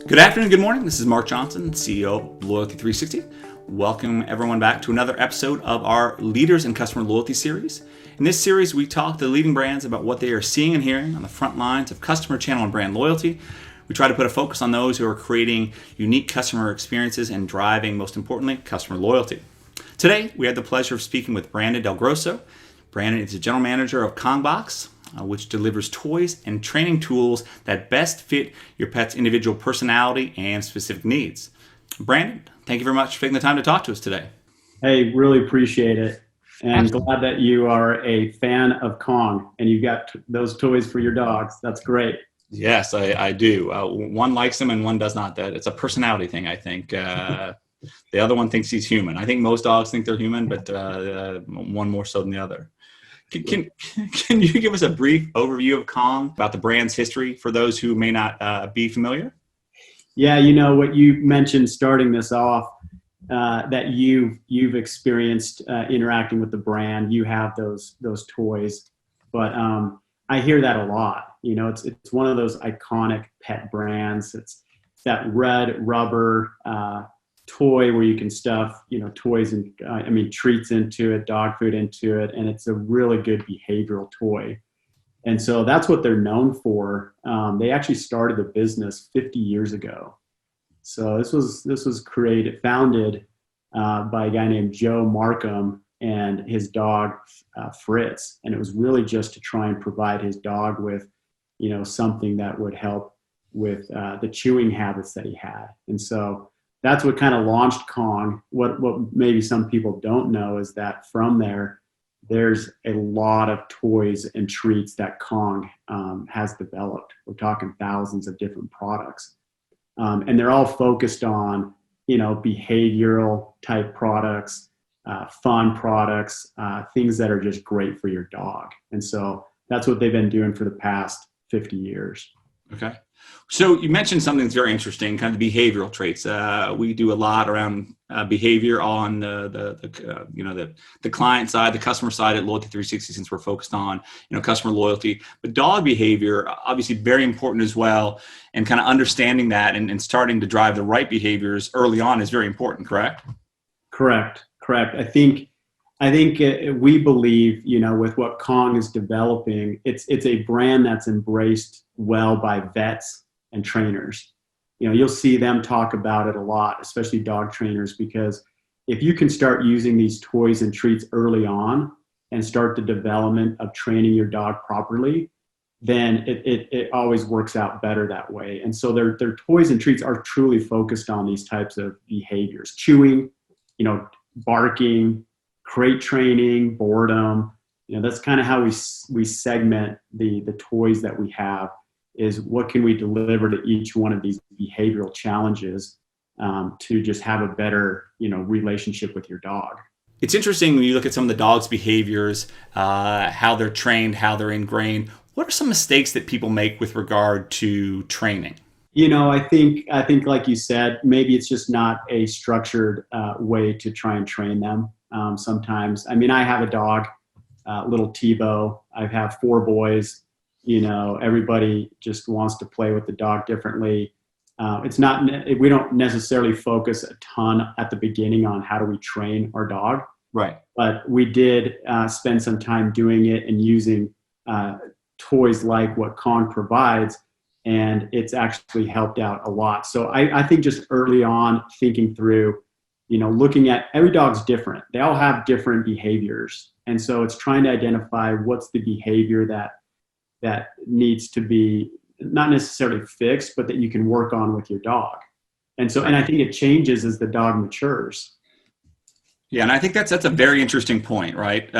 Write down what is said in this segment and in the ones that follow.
Good afternoon, good morning. This is Mark Johnson, CEO of Loyalty 360. Welcome everyone back to another episode of our Leaders in Customer Loyalty series. In this series, we talk to the leading brands about what they are seeing and hearing on the front lines of customer channel and brand loyalty. We try to put a focus on those who are creating unique customer experiences and driving, most importantly, customer loyalty. Today, we had the pleasure of speaking with Brandon Delgrosso. Brandon is the general manager of Kongbox, which delivers toys and training tools that best fit your pet's individual personality and specific needs. Brandon, thank you very much for taking the time to talk to us today. Hey, really appreciate it. And Absolutely. glad that you are a fan of Kong and you've got those toys for your dogs. That's great. Yes, I do. One likes them and one does not. That it's a personality thing, I think. The other one thinks he's human. I think most dogs think they're human, but one more so than the other. Can you give us a brief overview of Kong, about the brand's history for those who may not be familiar? Yeah, you know what you mentioned starting this off, that you've experienced interacting with the brand. You have those toys, but I hear that a lot. You know, it's one of those iconic pet brands. It's that red rubber toy where you can stuff, toys and treats into it, dog food into it, and it's a really good behavioral toy. And so that's what they're known for. They actually started the business 50 years ago. So this was founded by a guy named Joe Markham and his dog Fritz, and it was really just to try and provide his dog with, something that would help with the chewing habits that he had. And so that's what kind of launched Kong. What maybe some people don't know is that from there's a lot of toys and treats that Kong has developed. We're talking thousands of different products. And they're all focused on, behavioral type products, fun products, things that are just great for your dog. And so that's what they've been doing for the past 50 years. Okay. So you mentioned something that's very interesting, kind of the behavioral traits. We do a lot around behavior on the client side, the customer side at Loyalty 360, since we're focused on, customer loyalty. But dog behavior, obviously very important as well. And kind of understanding that and starting to drive the right behaviors early on is very important, correct? Correct. I think we believe, with what Kong is developing, it's a brand that's embraced well by vets and trainers. You'll see them talk about it a lot, especially dog trainers, because if you can start using these toys and treats early on and start the development of training your dog properly, then it always works out better that way. And so their toys and treats are truly focused on these types of behaviors: chewing, barking, crate training, boredom. That's kind of how we segment the toys that we have, is what can we deliver to each one of these behavioral challenges to just have a better, relationship with your dog. It's interesting when you look at some of the dog's behaviors, how they're trained, how they're ingrained. What are some mistakes that people make with regard to training? I think like you said, maybe it's just not a structured way to try and train them. Sometimes, I have a dog, little Tebow. I have 4 boys. Everybody just wants to play with the dog differently. We don't necessarily focus a ton at the beginning on how do we train our dog. Right. But we did spend some time doing it and using toys like what Kong provides, and it's actually helped out a lot. So I think just early on, thinking through, looking at every dog's different. They all have different behaviors. And so it's trying to identify what's the behavior that needs to be not necessarily fixed, but that you can work on with your dog. And I think it changes as the dog matures. Yeah, and I think that's a very interesting point, right?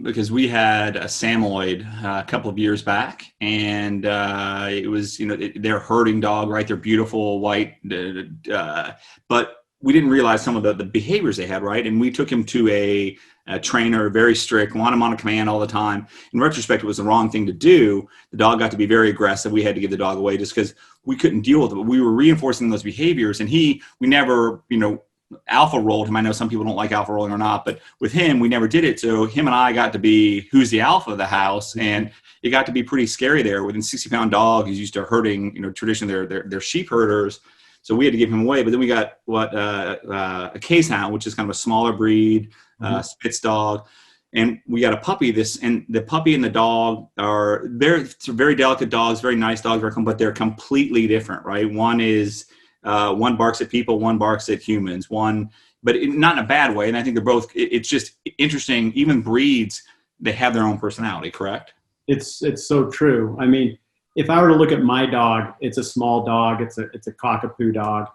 Because we had a Samoyed a couple of years back, and it was, they're a herding dog, right? They're beautiful, white, but we didn't realize some of the behaviors they had, right? And we took him to a trainer, very strict, want him on a command all the time. In retrospect, it was the wrong thing to do. The dog got to be very aggressive. We had to give the dog away just because we couldn't deal with it. But we were reinforcing those behaviors, and we never, alpha rolled him. I know some people don't like alpha rolling or not, but with him, we never did it. So him and I got to be who's the alpha of the house, and it got to be pretty scary there. Within 60-pound dog, he's used to herding. Traditionally they're sheep herders, so we had to give him away. But then we got a case hound, which is kind of a smaller breed, Spitz dog. And we got a puppy. And the puppy and the dog are very delicate dogs, very nice dogs, but they're completely different, right? One barks at people, one barks at humans. But not in a bad way. And I think they're both. It's just interesting. Even breeds, they have their own personality. Correct? It's so true. I mean, if I were to look at my dog, it's a small dog. It's a cockapoo dog.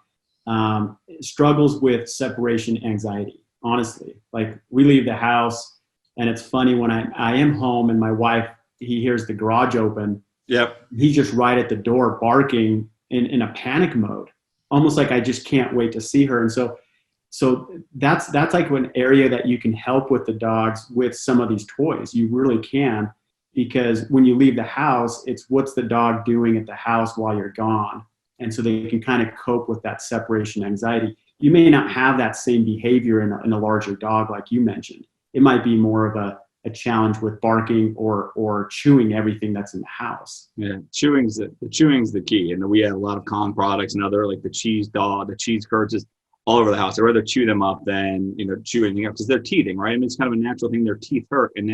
It struggles with separation anxiety. Honestly, like we leave the house, and it's funny when I am home and my wife, he hears the garage open. Yep. He's just right at the door barking in a panic mode, almost like I just can't wait to see her. And so that's like an area that you can help with the dogs with some of these toys. You really can, because when you leave the house, it's what's the dog doing at the house while you're gone. And so they can kind of cope with that separation anxiety. You may not have that same behavior in a larger dog, like you mentioned. It might be more of a challenge with barking or chewing everything that's in the house. Yeah, chewing's the key. And we have a lot of Kong products and other, like the cheese dog, the cheese curds, is all over the house. I'd rather chew them up than chew anything up, because they're teething, right? I mean, it's kind of a natural thing. Their teeth hurt, and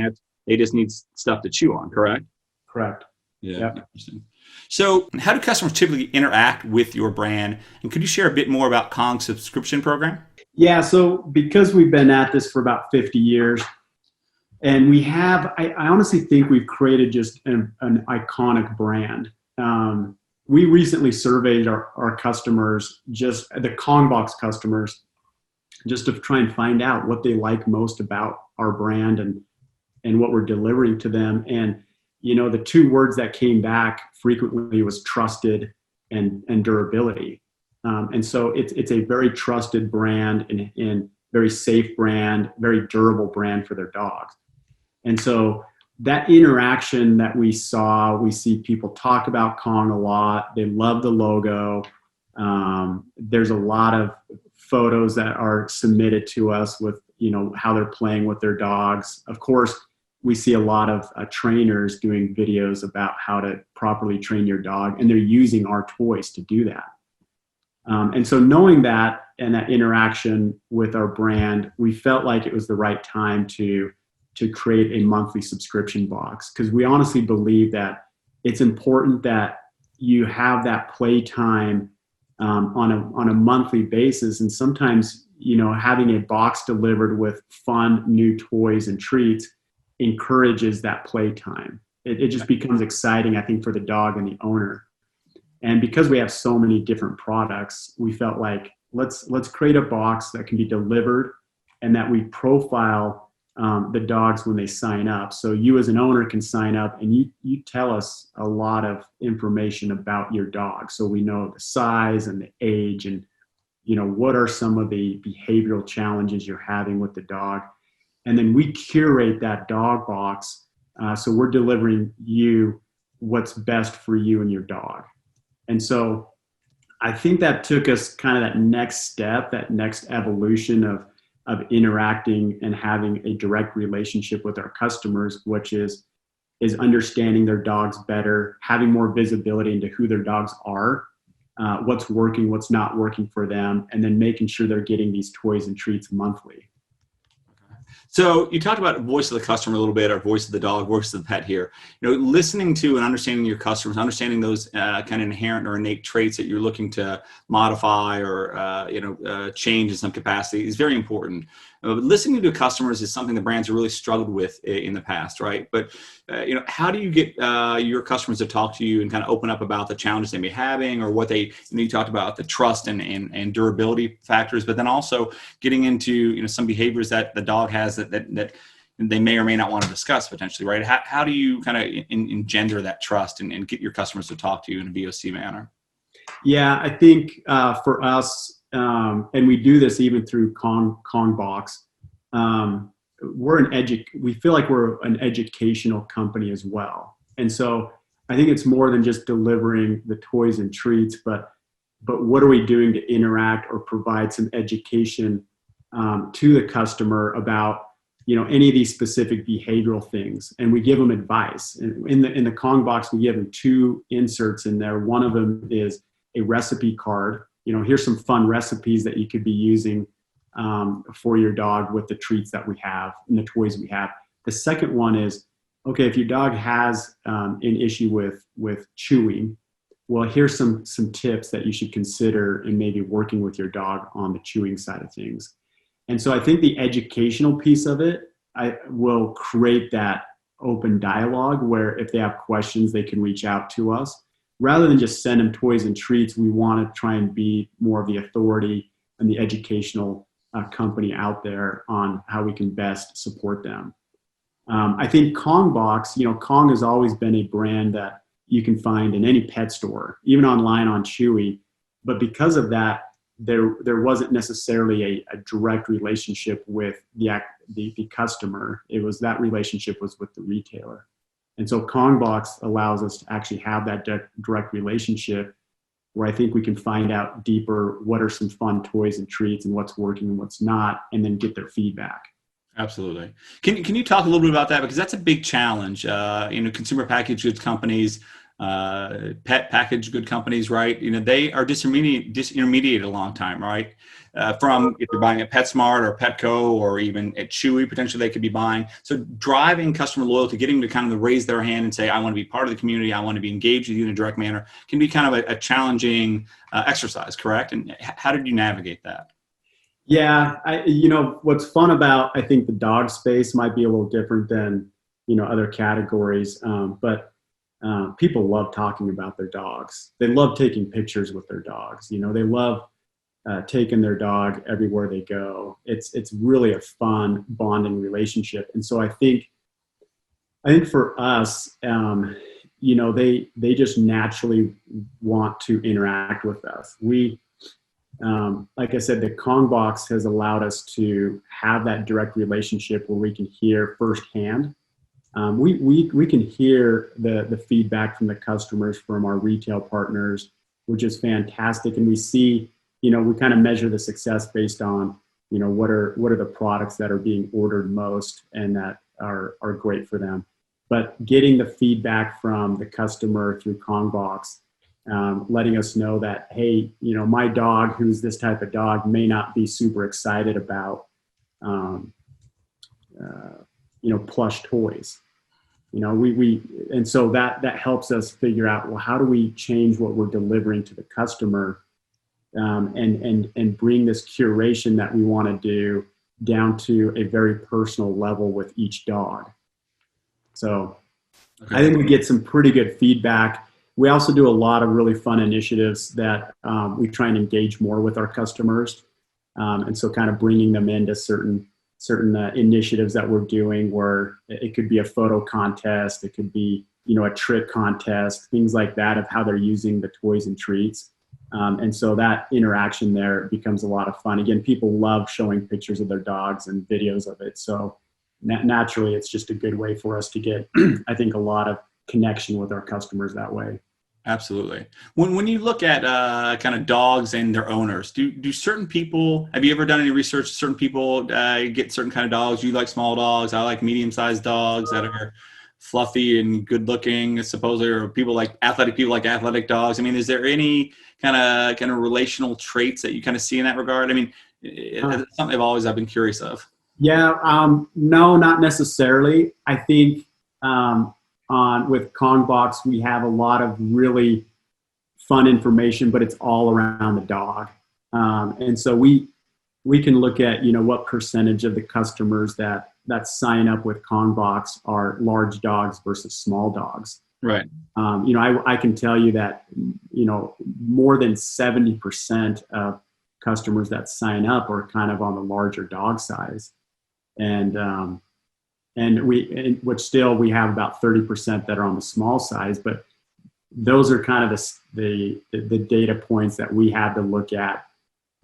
they just need stuff to chew on. Correct? Correct. Yeah. Yep. Interesting. So, how do customers typically interact with your brand? And could you share a bit more about Kong's subscription program? Yeah. So, because we've been at this for about 50 years, and we have, I honestly think we've created just an iconic brand. We recently surveyed our customers, just the Kongbox customers, just to try and find out what they like most about our brand and what we're delivering to them. And, the two words that came back frequently was trusted and durability. And so it's a very trusted brand and very safe brand, very durable brand for their dogs. And so that interaction that we see people talk about Kong a lot. They love the logo. There's a lot of photos that are submitted to us with, how they're playing with their dogs. Of course, we see a lot of trainers doing videos about how to properly train your dog, and they're using our toys to do that. And so knowing that and that interaction with our brand, we felt like it was the right time to create a monthly subscription box, because we honestly believe that it's important that you have that play time on a monthly basis. And sometimes, having a box delivered with fun new toys and treats encourages that play time. It just becomes exciting, I think, for the dog and the owner. And because we have so many different products, we felt like let's create a box that can be delivered and that we profile the dogs when they sign up. So you as an owner can sign up and you tell us a lot of information about your dog. So we know the size and the age and, what are some of the behavioral challenges you're having with the dog. And then we curate that dog box. So we're delivering you what's best for you and your dog. And so I think that took us kind of that next step, that next evolution of interacting and having a direct relationship with our customers, which is understanding their dogs better, having more visibility into who their dogs are, what's working, what's not working for them, and then making sure they're getting these toys and treats monthly. So you talked about voice of the customer a little bit, or voice of the dog, voice of the pet here. Listening to and understanding your customers, understanding those kind of inherent or innate traits that you're looking to modify or change in some capacity is very important. Listening to customers is something the brands have really struggled with in the past, right? But how do you get your customers to talk to you and kind of open up about the challenges they may be having, or what they? You talked about the trust and durability factors, but then also getting into some behaviors that the dog has that they may or may not want to discuss potentially, right? How do you kind of engender that trust and get your customers to talk to you in a VOC manner? Yeah, I think for us, and we do this even through Kongbox, we feel like we're an educational company as well. And so I think it's more than just delivering the toys and treats, but but what are we doing to interact or provide some education to the customer about, any of these specific behavioral things, and we give them advice. And in the Kong box, we give them 2 inserts in there. One of them is a recipe card. Here's some fun recipes that you could be using for your dog with the treats that we have and the toys we have. The second one is, okay, if your dog has an issue with chewing, well, here's some tips that you should consider in maybe working with your dog on the chewing side of things. And so I think the educational piece of it, I will create that open dialogue where if they have questions, they can reach out to us. Rather than just send them toys and treats, we want to try and be more of the authority and the educational company out there on how we can best support them. I think Kong Box, Kong has always been a brand that you can find in any pet store, even online on Chewy. But because of that, there wasn't necessarily a direct relationship with the customer. That relationship was with the retailer. And so Kong Box allows us to actually have that direct relationship where I think we can find out deeper what are some fun toys and treats and what's working and what's not, and then get their feedback. Absolutely. Can you talk a little bit about that? Because that's a big challenge. Consumer packaged goods companies, pet packaged good companies, right? They are disintermediated a long time, right? From if you're buying at PetSmart or Petco or even at Chewy, potentially they could be buying. So driving customer loyalty, getting them to kind of raise their hand and say, I want to be part of the community, I want to be engaged with you in a direct manner, can be kind of a challenging exercise, correct? And how did you navigate that? Yeah, what's fun about, I think the dog space might be a little different than, other categories, but people love talking about their dogs. They love taking pictures with their dogs. They love taking their dog everywhere they go. It's really a fun bonding relationship. And so I think for us, they just naturally want to interact with us. Like I said, the Kong box has allowed us to have that direct relationship where we can hear firsthand. We can hear the feedback from the customers, from our retail partners, which is fantastic. And we see, we kind of measure the success based on, what are the products that are being ordered most and that are great for them. But getting the feedback from the customer through Kong box, letting us know that, hey, my dog, who's this type of dog, may not be super excited about, plush toys. And so that helps us figure out, well, how do we change what we're delivering to the customer, and bring this curation that we want to do down to a very personal level with each dog. So okay. I think we get some pretty good feedback. We also do a lot of really fun initiatives that we try and engage more with our customers. And so kind of bringing them into certain initiatives that we're doing, where it could be a photo contest, it could be, a trick contest, things like that, of how they're using the toys and treats. And so that interaction there becomes a lot of fun. Again, people love showing pictures of their dogs and videos of it. So naturally, it's just a good way for us to get, I think, a lot of connection with our customers that way. Absolutely. When you look at kind of dogs and their owners, do certain people, have you ever done any research? Certain people get certain kind of dogs. You like small dogs. I like medium-sized dogs that are fluffy and good looking, supposedly, or people like athletic dogs. I mean, is there any kind of relational traits that you kind of see in that regard? I mean, it's something I've been curious of. Yeah, no, not necessarily. I think with Kong Box, we have a lot of really fun information, but it's all around the dog. And so we can look at, what percentage of the customers that sign up with Kong Box are large dogs versus small dogs. Right. I can tell you that, more than 70% of customers that sign up are kind of on the larger dog size. And we have about 30% that are on the small size, but those are kind of the data points that we have to look at.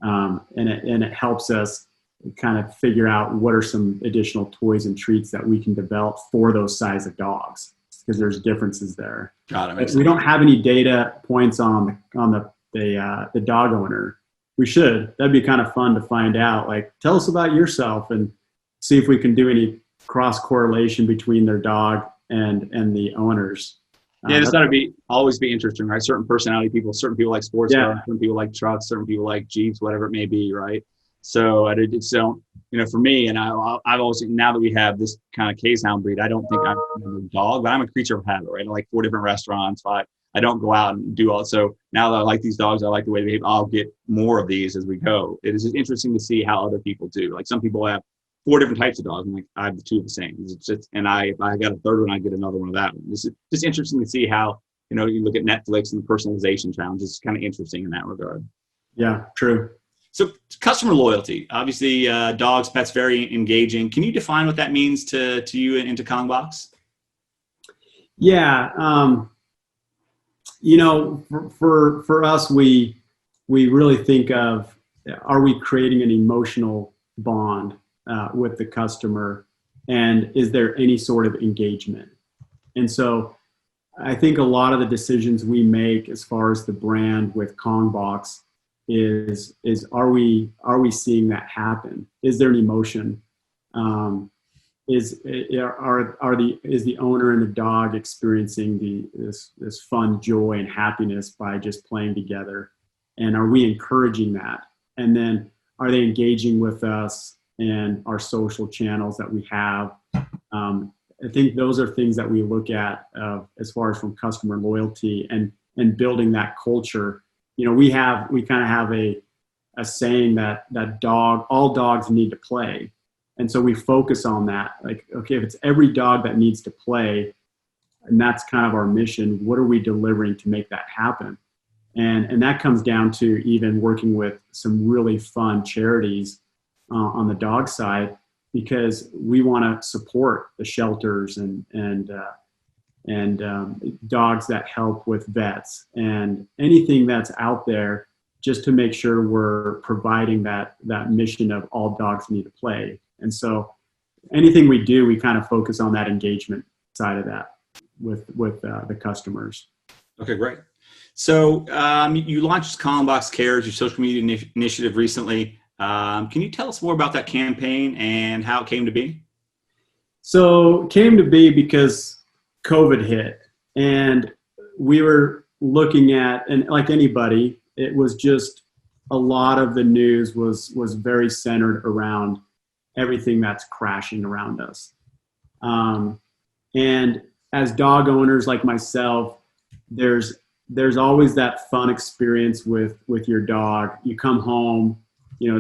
And it helps us kind of figure out what are some additional toys and treats that we can develop for those size of dogs, because there's differences there. Got it. We don't have any data points on the the dog owner. We should. That'd be kind of fun to find out. Like, tell us about yourself and see if we can do any cross correlation between their dog and the owners. Yeah, it's got to always be interesting, right? Certain personality people, certain people like sports cars, certain people like trucks, certain people like Jeeps, whatever it may be, right? So for me, and I've always, now that we have this kind of case hound breed, I don't think I'm a dog, but I'm a creature of habit, right? I like 4 different restaurants, 5. I don't go out and do all. So now that I like these dogs, I like the way they behave. I'll get more of these as we go. It is just interesting to see how other people do. Like some people have 4 different types of dogs, and like I have 2 of the same. If I got a third one, I get another one of that one. It's just interesting to see how, you look at Netflix and the personalization challenge. It's kind of interesting in that regard. Yeah, true. So customer loyalty, obviously dogs, pets, very engaging. Can you define what that means to you and to Kongbox? Yeah. For us, we really think of, are we creating an emotional bond with the customer, and is there any sort of engagement? And so I think a lot of the decisions we make as far as the brand with Kongbox is are we seeing that happen? Is there an emotion? Is the owner and the dog experiencing this fun joy and happiness by just playing together? And are we encouraging that? And then are they engaging with us and our social channels that we have? I think those are things that we look at as far as from customer loyalty and building that culture. We kind of have a saying that all dogs need to play. And so we focus on that. Like, okay, if it's every dog that needs to play, and that's kind of our mission, what are we delivering to make that happen? And that comes down to even working with some really fun charities on the dog side, because we want to support the shelters and dogs that help with vets and anything that's out there, just to make sure we're providing that mission of all dogs need to play. And so anything we do, we kind of focus on that engagement side of that with the customers. Okay, great. So you launched Kongbox Cares, your social media initiative recently. Can you tell us more about that campaign and how it came to be? So it came to be because COVID hit, and we were looking at, and like anybody, it was just a lot of the news was very centered around everything that's crashing around us. And as dog owners like myself, there's always that fun experience with your dog. You come home,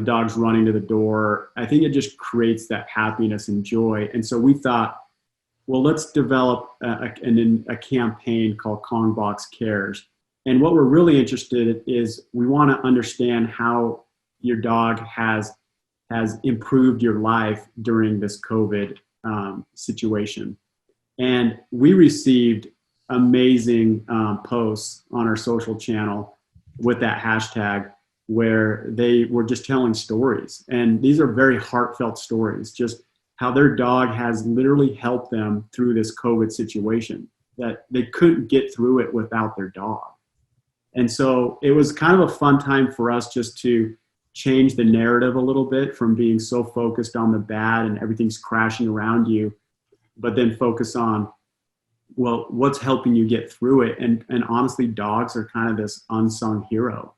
dog's running to the door. I think it just creates that happiness and joy. And so we thought, well, let's develop a campaign called Kongbox Cares. And what we're really interested in is we want to understand how your dog has improved your life during this COVID situation. And we received amazing posts on our social channel with that hashtag, where they were just telling stories. And these are very heartfelt stories, just how their dog has literally helped them through this COVID situation, that they couldn't get through it without their dog. And so it was kind of a fun time for us just to change the narrative a little bit from being so focused on the bad and everything's crashing around you, but then focus on, well, what's helping you get through it? And honestly, dogs are kind of this unsung hero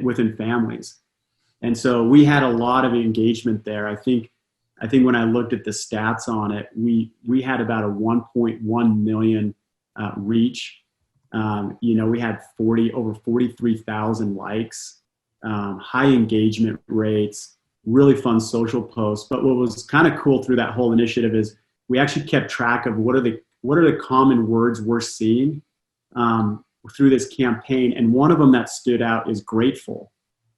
within families. And so we had a lot of engagement there. I think when I looked at the stats on it, we had about a 1.1 million reach. We had over 43,000 likes, high engagement rates, really fun social posts. But what was kind of cool through that whole initiative is we actually kept track of what are the common words we're seeing through this campaign. And one of them that stood out is grateful,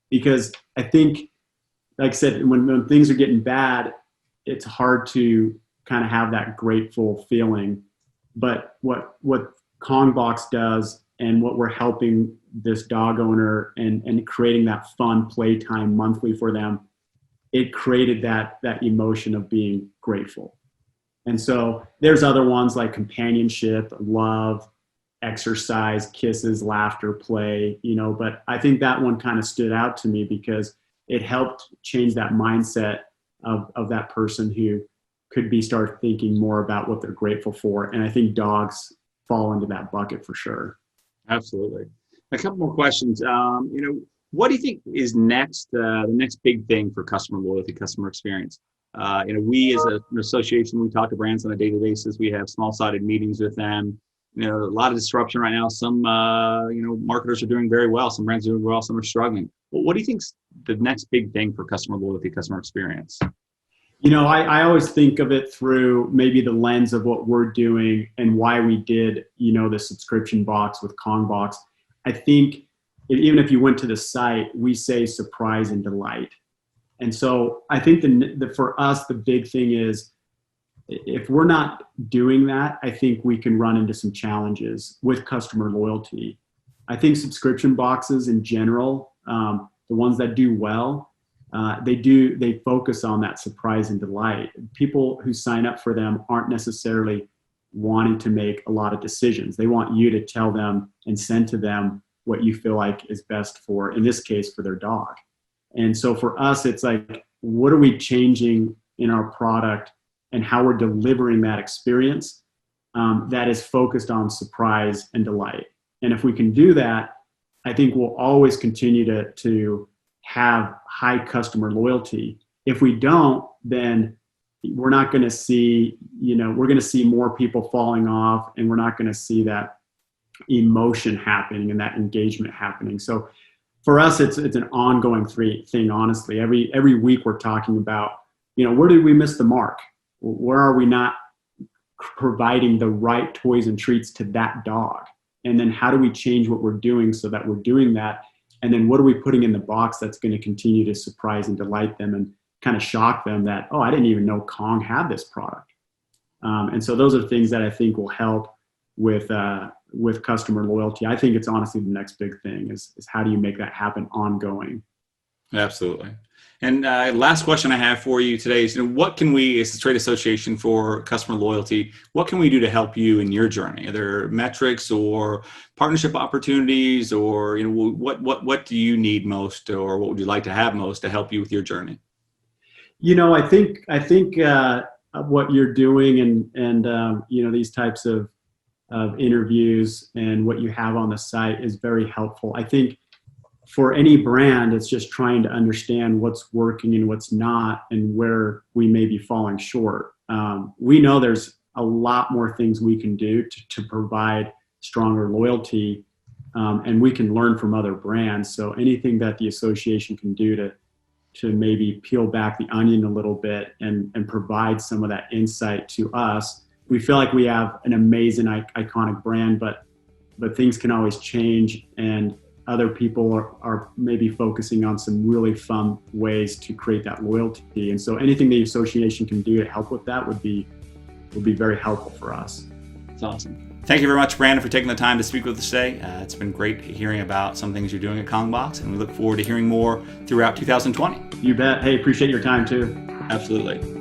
because I think, like I said, when things are getting bad, it's hard to kind of have that grateful feeling. But what Kongbox does, and what we're helping this dog owner and creating that fun playtime monthly for them, it created that emotion of being grateful. And so there's other ones like companionship, love, exercise, kisses, laughter, play, but I think that one kind of stood out to me because it helped change that mindset of that person who could start thinking more about what they're grateful for. And I think dogs fall into that bucket for sure. Absolutely. A couple more questions. What do you think is next, the next big thing for customer loyalty, customer experience? We as an association, we talk to brands on a daily basis. We have small-sided meetings with them. A lot of disruption right now. Some, marketers are doing very well. Some brands are doing well. Some are struggling. Well, what do you think's the next big thing for customer loyalty, customer experience? I always think of it through maybe the lens of what we're doing and why we did, the subscription box with Kongbox. I think even if you went to the site, we say surprise and delight. And so I think for us, the big thing is if we're not doing that, I think we can run into some challenges with customer loyalty. I think subscription boxes in general, the ones that do well, they focus on that surprise and delight. People who sign up for them aren't necessarily wanting to make a lot of decisions. They want you to tell them and send to them what you feel like is best for, in this case, for their dog. And so for us, it's like, what are we changing in our product and how we're delivering that experience that is focused on surprise and delight. And if we can do that, I think we'll always continue to have high customer loyalty. If we don't, then we're not going to see, we're going to see more people falling off, and we're not going to see that emotion happening and that engagement happening. So for us, it's an ongoing thing, honestly. Every week we're talking about, where did we miss the mark? Where are we not providing the right toys and treats to that dog? And then how do we change what we're doing so that we're doing that? And then what are we putting in the box that's going to continue to surprise and delight them and kind of shock them that, oh, I didn't even know Kong had this product. And so those are things that I think will help with customer loyalty. I think it's honestly the next big thing is how do you make that happen ongoing? Absolutely. And last question I have for you today is, what can we, as a trade association for customer loyalty, what can we do to help you in your journey? Are there metrics or partnership opportunities, or what do you need most, or what would you like to have most to help you with your journey? I think what you're doing and these types of interviews and what you have on the site is very helpful. I think for any brand, it's just trying to understand what's working and what's not and where we may be falling short. We know there's a lot more things we can do to provide stronger loyalty, and we can learn from other brands. So anything that the association can do to maybe peel back the onion a little bit and provide some of that insight to us. We feel like we have an amazing, iconic brand, but things can always change, and other people are maybe focusing on some really fun ways to create that loyalty. And so anything the association can do to help with that would be very helpful for us. That's awesome. Thank you very much, Brandon, for taking the time to speak with us today. It's been great hearing about some things you're doing at Kongbox, and we look forward to hearing more throughout 2020. You bet. Hey, appreciate your time too. Absolutely.